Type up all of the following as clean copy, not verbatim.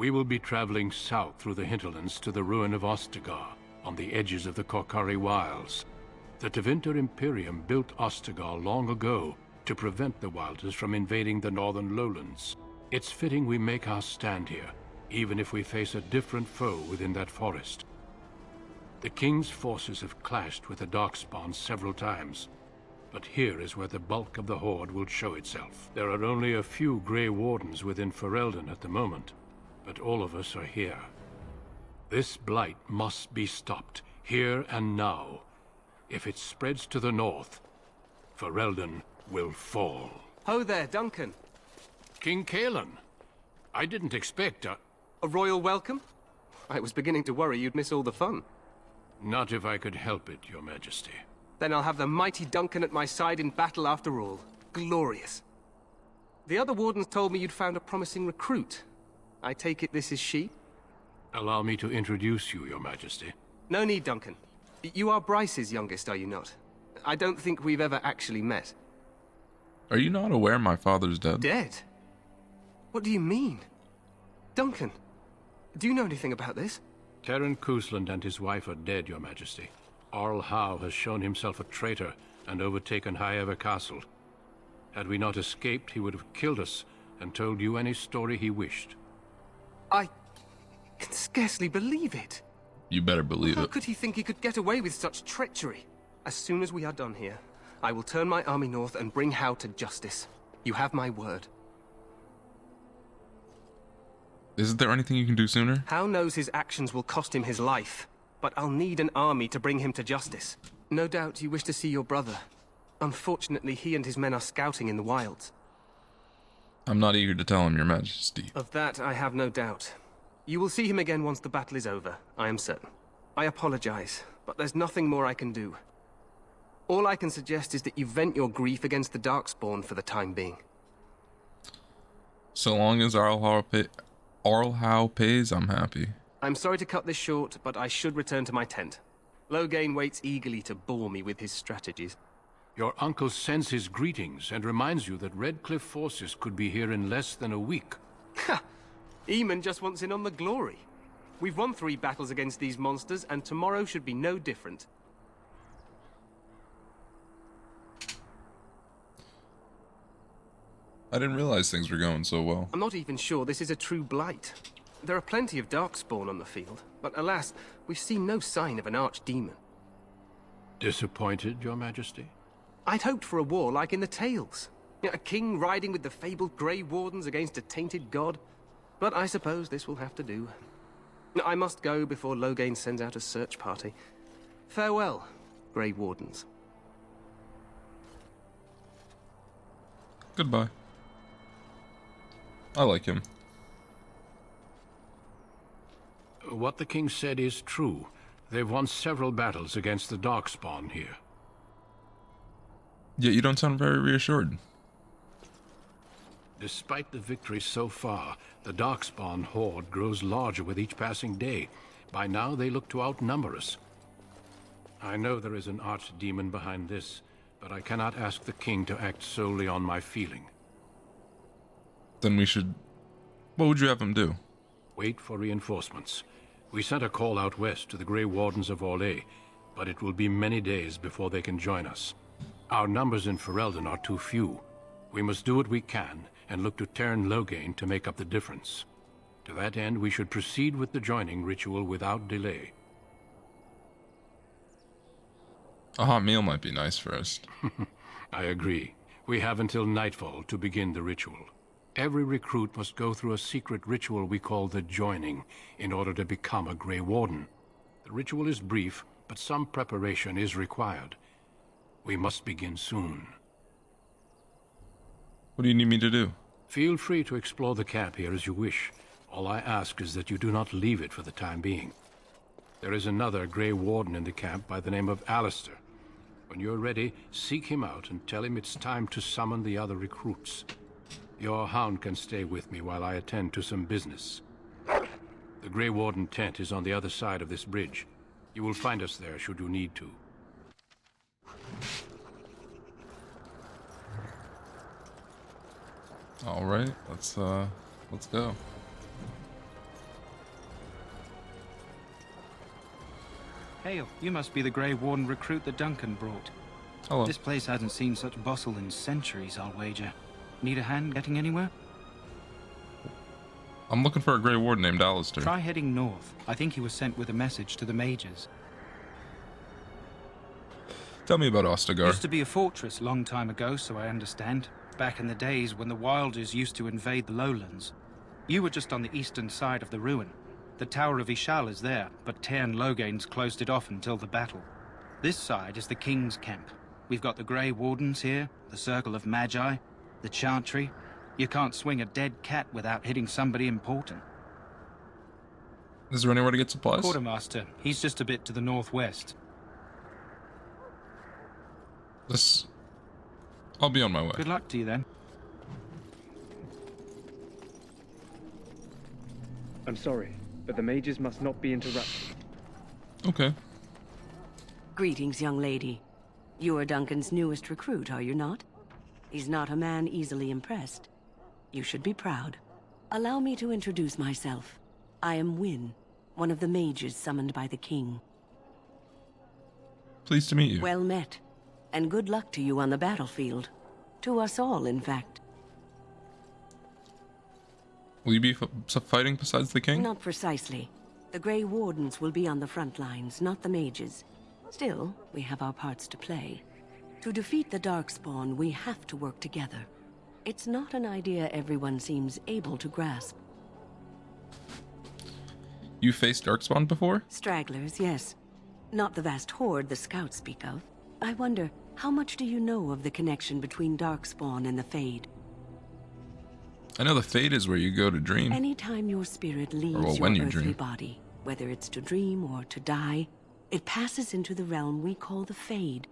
We will be traveling south through the hinterlands to the ruin of Ostagar, on the edges of the Korkari Wilds. The Tevinter Imperium built Ostagar long ago to prevent the Wilders from invading the northern lowlands. It's fitting we make our stand here, even if we face a different foe within that forest. The King's forces have clashed with the Darkspawn several times, but here is where the bulk of the Horde will show itself. There are only a few Grey Wardens within Ferelden at the moment, but all of us are here. This blight must be stopped, here and now. If it spreads to the north, Ferelden will fall. Ho there, Duncan. King Kalen, I didn't expect a royal welcome? I was beginning to worry you'd miss all the fun. Not if I could help it, Your Majesty. Then I'll have the mighty Duncan at my side in battle after all. Glorious. The other wardens told me you'd found a promising recruit. I take it this is she? Allow me to introduce you, Your Majesty. No need, Duncan. You are Bryce's youngest, are you not? I don't think we've ever actually met. Are you not aware my father's dead? Dead? What do you mean? Duncan, do you know anything about this? Terran Cousland and his wife are dead, Your Majesty. Arl Howe has shown himself a traitor and overtaken Highever Castle. Had we not escaped, he would have killed us and told you any story he wished. I can scarcely believe it. You better believe it. How could he think he could get away with such treachery? As soon as we are done here, I will turn my army north and bring Howe to justice. You have my word. Isn't there anything you can do sooner? Howe knows his actions will cost him his life, but I'll need an army to bring him to justice. No doubt you wish to see your brother. Unfortunately, he and his men are scouting in the wilds. I'm not eager to tell him, Your Majesty. Of that, I have no doubt. You will see him again once the battle is over, I am certain. I apologize, but there's nothing more I can do. All I can suggest is that you vent your grief against the Darkspawn for the time being. So long as Arl Howe pays, I'm happy. I'm sorry to cut this short, but I should return to my tent. Loghain waits eagerly to bore me with his strategies. Your uncle sends his greetings and reminds you that Redcliffe forces could be here in less than a week. Ha! Eamon just wants in on the glory. We've won 3 battles against these monsters, and tomorrow should be no different. I didn't realize things were going so well. I'm not even sure this is a true blight. There are plenty of Darkspawn on the field, but alas, we've seen no sign of an archdemon. Disappointed, Your Majesty? I'd hoped for a war like in the tales. A king riding with the fabled Grey Wardens against a tainted god. But I suppose this will have to do. I must go before Loghain sends out a search party. Farewell, Grey Wardens. Goodbye. I like him. What the king said is true. They've won several battles against the Darkspawn here. Yet you don't sound very reassured. Despite the victory so far, the Darkspawn horde grows larger with each passing day. By now, they look to outnumber us. I know there is an archdemon behind this, but I cannot ask the king to act solely on my feeling. Then we should... What would you have him do? Wait for reinforcements. We sent a call out west to the Grey Wardens of Orlais, but it will be many days before they can join us. Our numbers in Ferelden are too few. We must do what we can, and look to Terran Loghain to make up the difference. To that end, we should proceed with the joining ritual without delay. A hot meal might be nice first. I agree. We have until nightfall to begin the ritual. Every recruit must go through a secret ritual we call the joining in order to become a Grey Warden. The ritual is brief, but some preparation is required. We must begin soon. What do you need me to do? Feel free to explore the camp here as you wish. All I ask is that you do not leave it for the time being. There is another Grey Warden in the camp by the name of Alistair. When you're ready, seek him out and tell him it's time to summon the other recruits. Your hound can stay with me while I attend to some business. The Grey Warden tent is on the other side of this bridge. You will find us there should you need to. All right, let's go. Hail, you must be the Grey Warden recruit that Duncan brought. Hello. This place hasn't seen such bustle in centuries, I'll wager. Need a hand getting anywhere? I'm looking for a Grey Warden named Alistair. Try heading north. I think he was sent with a message to the mages. Tell me about Ostagar. Used to be a fortress long time ago, so I understand. Back in the days when the Wilders used to invade the lowlands. You were just on the eastern side of the ruin. The Tower of Ishal is there, but Tairn Logain's closed it off until the battle. This side is the King's camp. We've got the Grey Wardens here, the Circle of Magi, the Chantry. You can't swing a dead cat without hitting somebody important. Is there anywhere to get supplies? Quartermaster, he's just a bit to the northwest. I'll be on my way. Good luck to you then. I'm sorry, but the mages must not be interrupted. Okay. Greetings, young lady. You are Duncan's newest recruit, are you not? He's not a man easily impressed. You should be proud. Allow me to introduce myself. I am Wynne, one of the mages summoned by the king. Pleased to meet you. Well met. And good luck to you on the battlefield. To us all, in fact. Will you be fighting besides the king? Not precisely. The Grey Wardens will be on the front lines, not the mages. Still, we have our parts to play. To defeat the Darkspawn, we have to work together. It's not an idea everyone seems able to grasp. You faced Darkspawn before? Stragglers, yes. Not the vast horde the scouts speak of. I wonder, how much do you know of the connection between Darkspawn and the Fade? I know the Fade is where you go to dream. Anytime your spirit leaves when your you earthly dream. body, whether it's to dream or to die, it passes into the realm we call the Fade.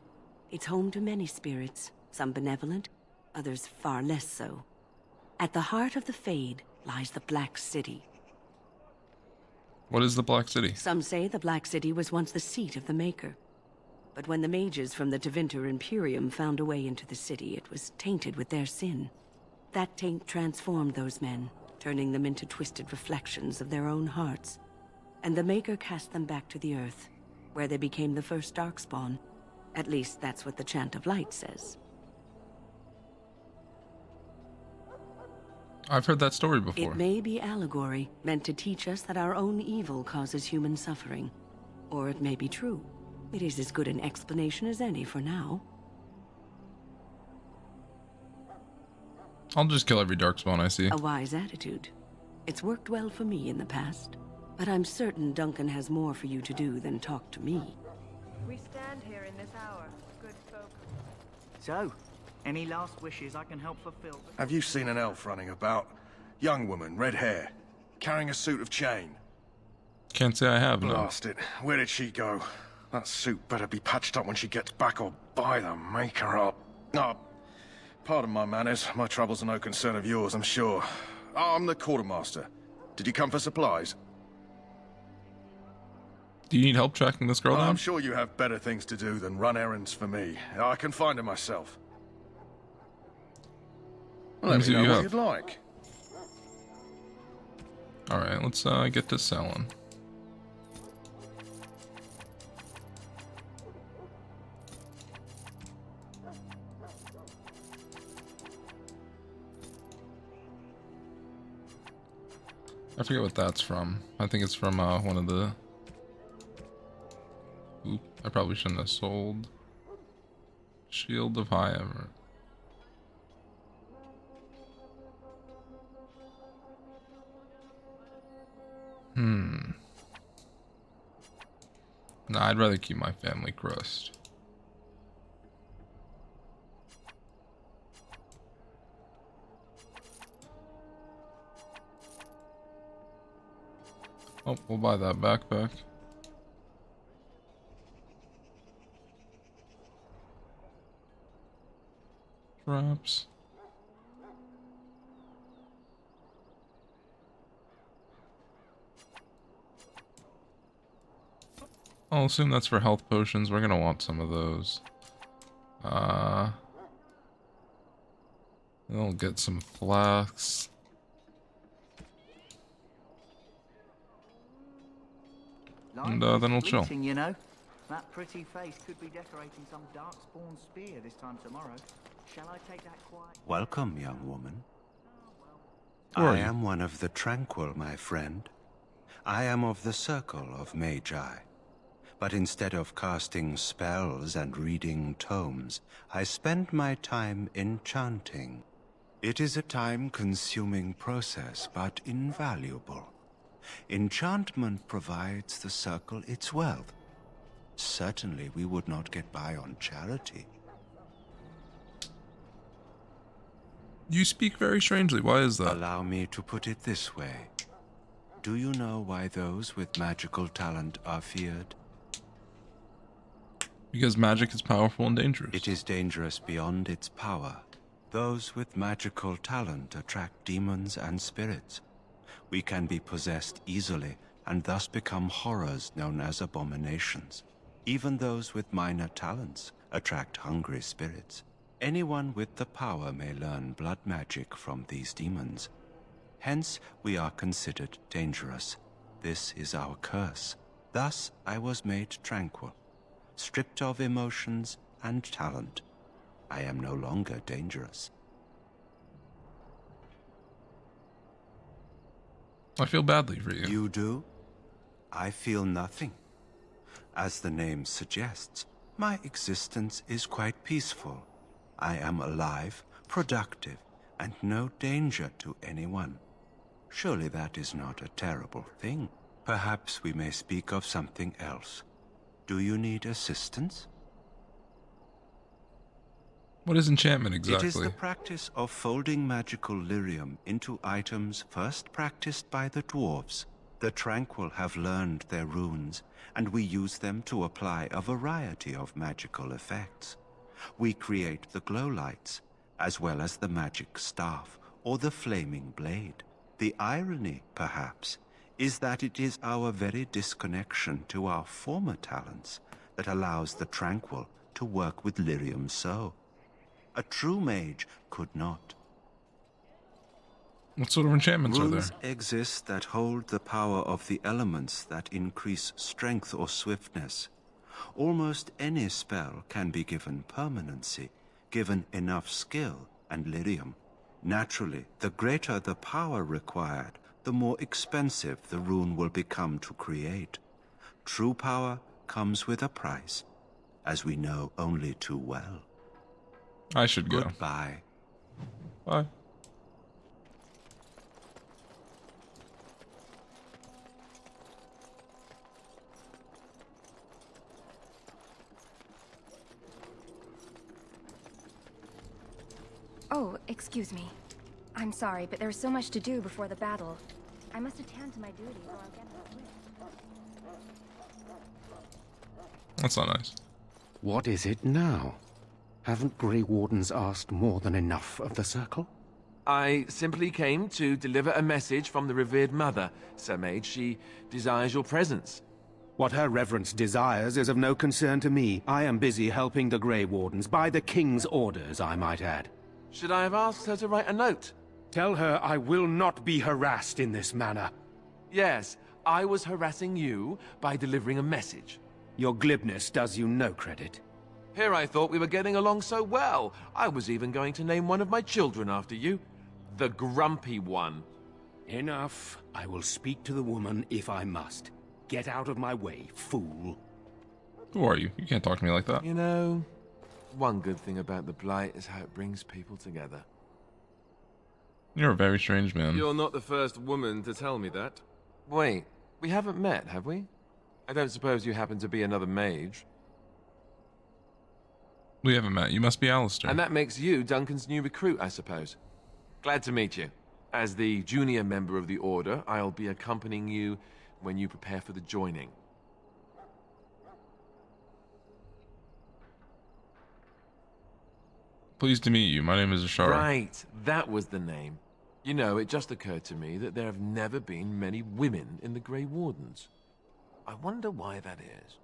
It's home to many spirits, some benevolent, others far less so. At the heart of the Fade lies the Black City. What is the Black City? Some say the Black City was once the seat of the Maker. But when the mages from the Tevinter Imperium found a way into the city, it was tainted with their sin. That taint transformed those men, turning them into twisted reflections of their own hearts. And the Maker cast them back to the Earth, where they became the first Darkspawn. At least that's what the Chant of Light says. I've heard that story before. It may be allegory, meant to teach us that our own evil causes human suffering. Or it may be true. It is as good an explanation as any for now. I'll just kill every Darkspawn I see. A wise attitude. It's worked well for me in the past. But I'm certain Duncan has more for you to do than talk to me. We stand here in this hour, good folk. So, any last wishes I can help fulfill? Have you seen an elf running about? Young woman, red hair, carrying a suit of chain. Can't say I have, no. Blast it. Where did she go? That suit better be patched up when she gets back, or by the Maker up. Oh, pardon my manners. My troubles are no concern of yours, I'm sure. Oh, I'm the quartermaster. Did you come for supplies? Do you need help tracking this girl down? I'm sure you have better things to do than run errands for me. I can find her myself. Well, let me know what you'd like. Alright, let's get to selling. I forget what that's from. I think it's from one of the... Oop, I probably shouldn't have sold. Shield of High Ever. Nah, I'd rather keep my family crust. Oh, we'll buy that backpack. Traps. I'll assume that's for health potions. We're gonna want some of those. We'll get some flasks. And then we'll chill. You know, That pretty face could be decorating some darkspawn spear this time tomorrow. Shall I take that quiet? Welcome, young woman. Who are I you? am one of the tranquil, my friend. I am of the circle of Magi. But instead of casting spells and reading tomes, I spend my time enchanting. It is a time-consuming process, but invaluable. Enchantment provides the circle its wealth. Certainly we would not get by on charity. You speak very strangely. Why is that? Allow me to put it this way. Do you know why those with magical talent are feared? Because magic is powerful and dangerous. It is dangerous beyond its power. Those with magical talent attract demons and spirits. We can be possessed easily and thus become horrors known as abominations. Even those with minor talents attract hungry spirits. Anyone with the power may learn blood magic from these demons. Hence, we are considered dangerous. This is our curse. Thus, I was made tranquil, stripped of emotions and talent. I am no longer dangerous. I feel badly for you. You do? I feel nothing. As the name suggests, my existence is quite peaceful. I am alive, productive, and no danger to anyone. Surely that is not a terrible thing. Perhaps we may speak of something else. Do you need assistance? What is enchantment exactly? It is the practice of folding magical lyrium into items first practiced by the dwarves. The Tranquil have learned their runes, and we use them to apply a variety of magical effects. We create the glow lights, as well as the magic staff or the flaming blade. The irony, perhaps, is that it is our very disconnection to our former talents that allows the Tranquil to work with lyrium so. A true mage could not. What sort of enchantments are Runes there? exist that hold the power of the elements that increase strength or swiftness. Almost any spell can be given permanency, given enough skill and lyrium. Naturally, the greater the power required, the more expensive the rune will become to create. True power comes with a price, as we know only too well. I should go. Goodbye. Bye. Oh, excuse me. I'm sorry, but there's so much to do before the battle. I must attend to my duties or I'll get whipped. That's not nice. What is it now? Haven't Grey Wardens asked more than enough of the Circle? I simply came to deliver a message from the revered mother, Sir Mage. She desires your presence. What her reverence desires is of no concern to me. I am busy helping the Grey Wardens, by the King's orders, I might add. Should I have asked her to write a note? Tell her I will not be harassed in this manner. Yes, I was harassing you by delivering a message. Your glibness does you no credit. Here I thought we were getting along so well. I was even going to name one of my children after you. The Grumpy One. Enough. I will speak to the woman if I must. Get out of my way, fool. Who are you? You can't talk to me like that. You know, one good thing about the Blight is how it brings people together. You're a very strange man. You're not the first woman to tell me that. Wait, we haven't met, have we? I don't suppose you happen to be another mage. We haven't met. You must be Alistair. And that makes you Duncan's new recruit, I suppose. Glad to meet you. As the junior member of the Order, I'll be accompanying you when you prepare for the joining. Pleased to meet you. My name is Archara. Right, that was the name. You know, it just occurred to me that there have never been many women in the Grey Wardens. I wonder why that is.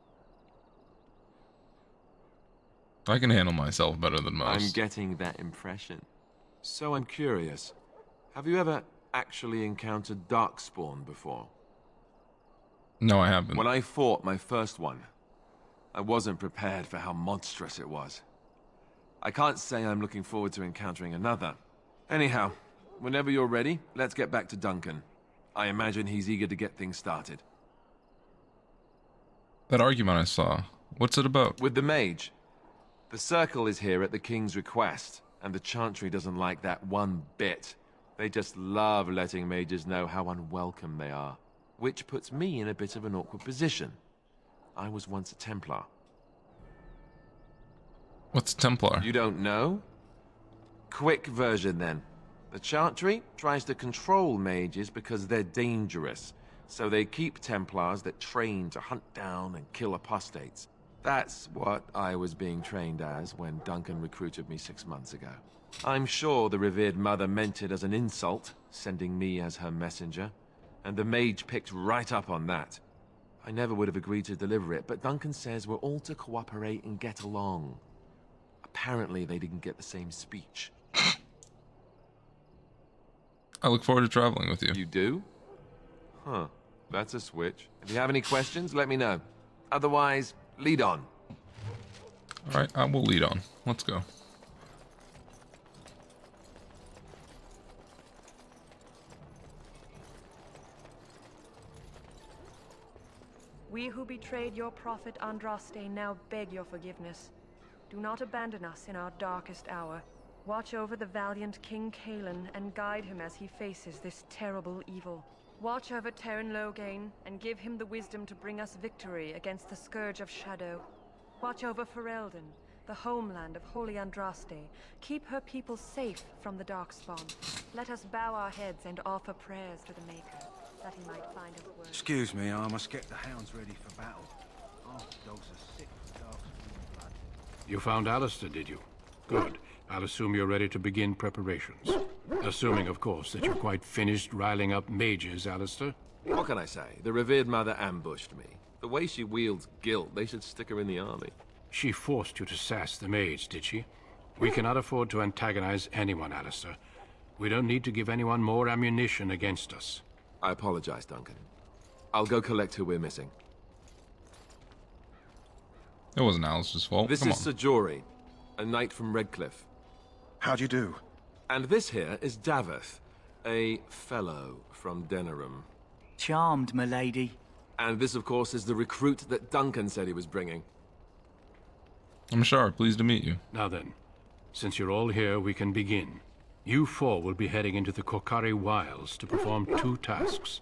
I can handle myself better than most. I'm getting that impression. So I'm curious. Have you ever actually encountered Darkspawn before? No, I haven't. When I fought my first one, I wasn't prepared for how monstrous it was. I can't say I'm looking forward to encountering another. Anyhow, whenever you're ready, let's get back to Duncan. I imagine he's eager to get things started. That argument I saw, what's it about? With the mage. The Circle is here at the King's request, and the Chantry doesn't like that one bit. They just love letting mages know how unwelcome they are, which puts me in a bit of an awkward position. I was once a Templar. What's Templar? You don't know? Quick version then. The Chantry tries to control mages because they're dangerous, so they keep Templars that train to hunt down and kill apostates. That's what I was being trained as when Duncan recruited me 6 months ago. I'm sure the revered mother meant it as an insult, sending me as her messenger, and the mage picked right up on that. I never would have agreed to deliver it, but Duncan says we're all to cooperate and get along. Apparently they didn't get the same speech. I look forward to traveling with you. You do? Huh. That's a switch. If you have any questions, let me know. Otherwise, lead on. Alright, I will lead on. Let's go. We who betrayed your prophet Andraste now beg your forgiveness. Do not abandon us in our darkest hour. Watch over the valiant King Kalen and guide him as he faces this terrible evil. Watch over Terran Loghain and give him the wisdom to bring us victory against the Scourge of Shadow. Watch over Ferelden, the homeland of Holy Andraste. Keep her people safe from the Darkspawn. Let us bow our heads and offer prayers to the Maker, that he might find us worthy. Excuse me, I must get the hounds ready for battle. Our dogs are sick of Darkspawn blood. You found Alistair, did you? Good. I'll assume you're ready to begin preparations. Assuming, of course, that you're quite finished riling up mages, Alistair. What can I say? The revered mother ambushed me. The way she wields guilt, they should stick her in the army. She forced you to sass the mage, did she? We cannot afford to antagonize anyone, Alistair. We don't need to give anyone more ammunition against us. I apologize, Duncan. I'll go collect who we're missing. It wasn't Alistair's fault. This is SWTOR, a knight from Redcliffe. How'd you do? And this here is Daveth, a fellow from Denerim. Charmed, milady. And this, of course, is the recruit that Duncan said he was bringing. I'm Shar, pleased to meet you. Now then, since you're all here, we can begin. You four will be heading into the Kokari Wilds to perform 2 tasks.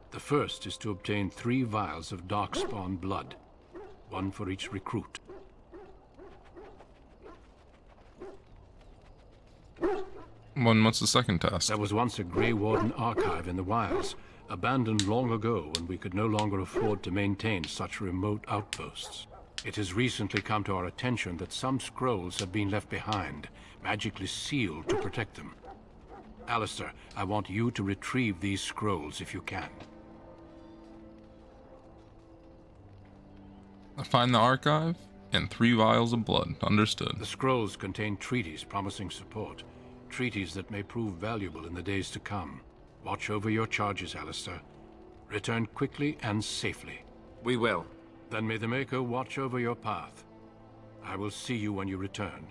The first is to obtain 3 vials of Darkspawn blood, 1 for each recruit. What's the second task? There was once a Grey Warden archive in the wilds, abandoned long ago when we could no longer afford to maintain such remote outposts. It has recently come to our attention that some scrolls have been left behind, magically sealed to protect them. Alistair, I want you to retrieve these scrolls if you can. Find the archive and 3 vials of blood. Understood. The scrolls contain treaties promising support. Treaties that may prove valuable in the days to come. Watch over your charges, Alistair. Return quickly and safely. We will. Then may the Maker watch over your path. I will see you when you return.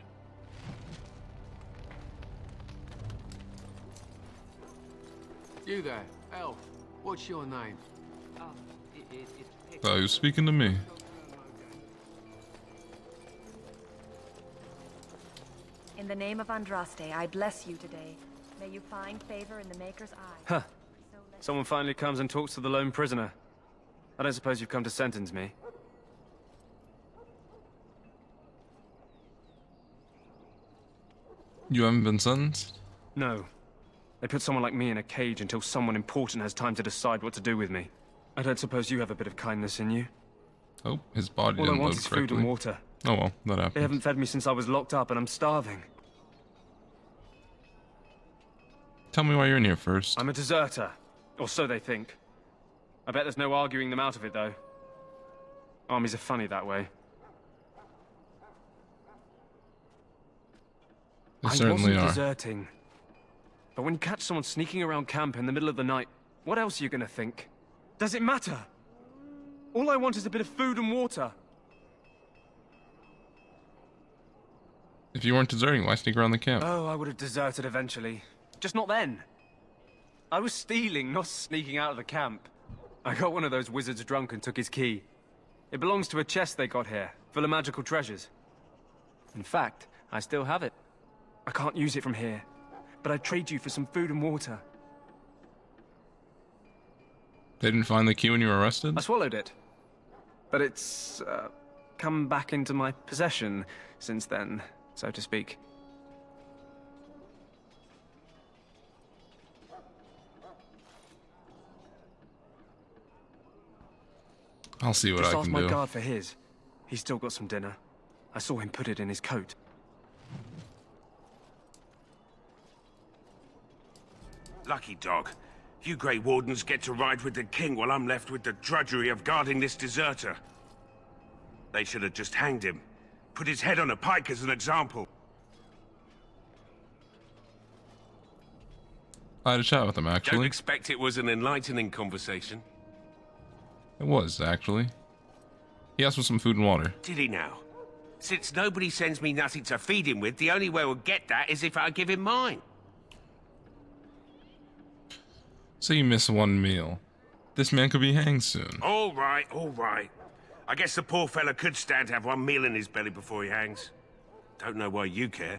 You there, elf. What's your name? Oh, he was speaking to me. In the name of Andraste, I bless you today. May you find favor in the Maker's eye. Huh. Someone finally comes and talks to the lone prisoner. I don't suppose you've come to sentence me. You haven't been sentenced? No. They put someone like me in a cage until someone important has time to decide what to do with me. I don't suppose you have a bit of kindness in you? Oh, his body All I didn't want load is correctly. food and water. Oh well, that happens. They haven't fed me since I was locked up and I'm starving. Tell me why you're in here first. I'm a deserter. Or so they think. I bet there's no arguing them out of it, though. Armies are funny that way. They I certainly wasn't are. deserting. But when you catch someone sneaking around camp in the middle of the night, what else are you gonna think? Does it matter? All I want is a bit of food and water. If you weren't deserting, why sneak around the camp? Oh, I would have deserted eventually. Just not then. I was stealing, not sneaking out of the camp. I got one of those wizards drunk and took his key. It belongs to a chest they got here, full of magical treasures. In fact, I still have it. I can't use it from here, but I'd trade you for some food and water. They didn't find the key when you were arrested? I swallowed it. But it's, come back into my possession since then, so to speak. I'll see what Just I ask can my do. guard for his. He's still got some dinner. I saw him put it in his coat. Lucky dog. You Grey Wardens get to ride with the king while I'm left with the drudgery of guarding this deserter. They should have just hanged him. Put his head on a pike as an example. I had a chat with him, Don't actually. expect it was an enlightening conversation. It was, actually. He asked for some food and water. Did he now? Since nobody sends me nothing to feed him with, the only way we'll get that is if I give him mine. So you miss one meal. This man could be hanged soon. All right, all right. I guess the poor fella could stand to have one meal in his belly before he hangs. Don't know why you care.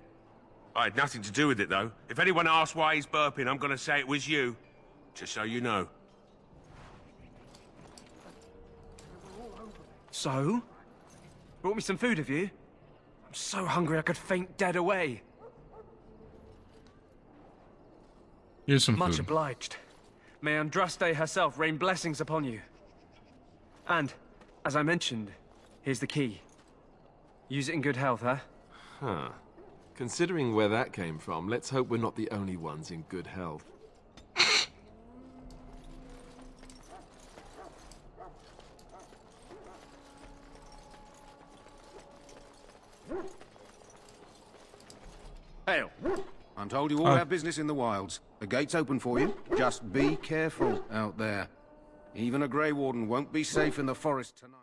I had nothing to do with it, though. If anyone asks why he's burping, I'm gonna say it was you. Just so you know. So? Brought me some food, have you? I'm so hungry I could faint dead away. Here's some Much food. obliged. May Andraste herself rain blessings upon you. And, as I mentioned, here's the key. Use it in good health, huh? Huh. Considering where that came from, let's hope we're not the only ones in good health. Hail. I'm told you all have business in the wilds. The gate's open for you. Just be careful out there. Even a Grey Warden won't be safe in the forest tonight.